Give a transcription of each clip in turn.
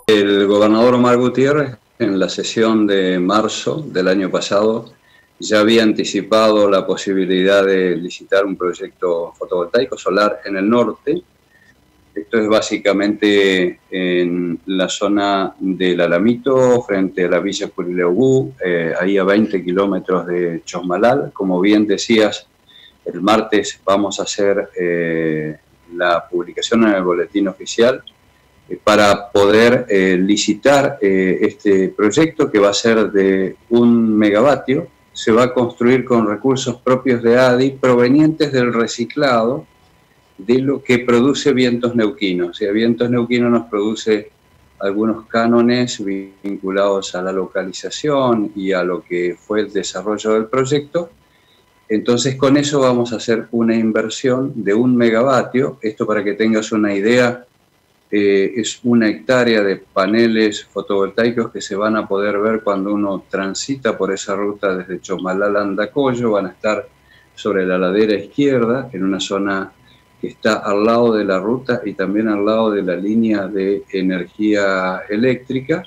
El gobernador Omar Gutiérrez, en la sesión de marzo del año pasado, ya había anticipado la posibilidad de licitar un proyecto fotovoltaico solar en el norte. Esto es básicamente en la zona del Alamito, frente a la Villa Curileubú, ahí a 20 kilómetros de Chosmalal. Como bien decías, el martes vamos a hacer la publicación en el boletín oficial para poder licitar este proyecto, que va a ser de 1 megavatio. Se va a construir con recursos propios de ADI provenientes del reciclado de lo que produce Vientos Neuquinos. O sea, Vientos Neuquinos nos produce algunos cánones vinculados a la localización y a lo que fue el desarrollo del proyecto. Entonces, con eso vamos a hacer una inversión de 1 megavatio. Esto, para que tengas una idea, es 1 hectárea de paneles fotovoltaicos que se van a poder ver cuando uno transita por esa ruta desde Chosmalal a Andacollo. Van a estar sobre la ladera izquierda, en una zona que está al lado de la ruta y también al lado de la línea de energía eléctrica.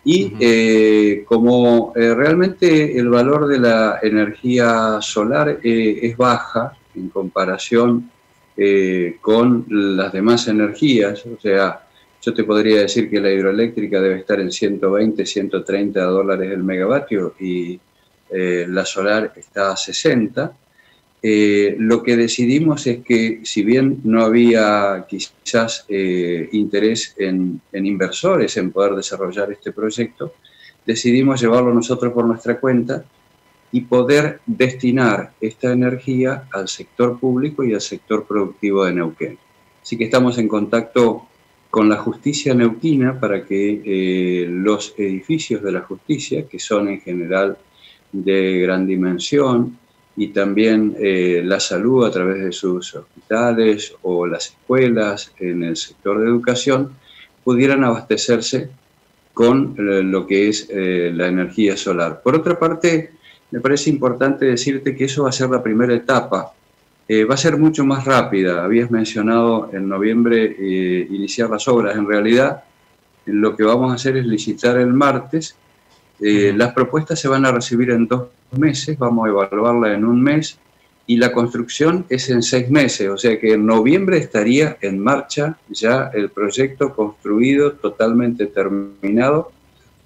Y como realmente el valor de la energía solar es baja en comparación con las demás energías, o sea, yo te podría decir que la hidroeléctrica debe estar en 120, 130 dólares el megavatio y la solar está a 60. Lo que decidimos es que, si bien no había quizás interés en inversores en poder desarrollar este proyecto, decidimos llevarlo nosotros por nuestra cuenta y poder destinar esta energía al sector público y al sector productivo de Neuquén. Así que estamos en contacto con la justicia neuquina para que los edificios de la justicia, que son en general de gran dimensión, y también la salud a través de sus hospitales o las escuelas en el sector de educación, pudieran abastecerse con lo que es la energía solar. Por otra parte, me parece importante decirte que eso va a ser la primera etapa. Va a ser mucho más rápida. Habías mencionado en noviembre iniciar las obras. En realidad, lo que vamos a hacer es licitar el martes. Las propuestas se van a recibir en 2 meses, vamos a evaluarla en 1 mes, y la construcción es en 6 meses, o sea que en noviembre estaría en marcha ya el proyecto construido, totalmente terminado,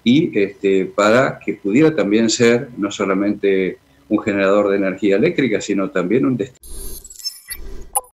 y para que pudiera también ser no solamente un generador de energía eléctrica, sino también un destino.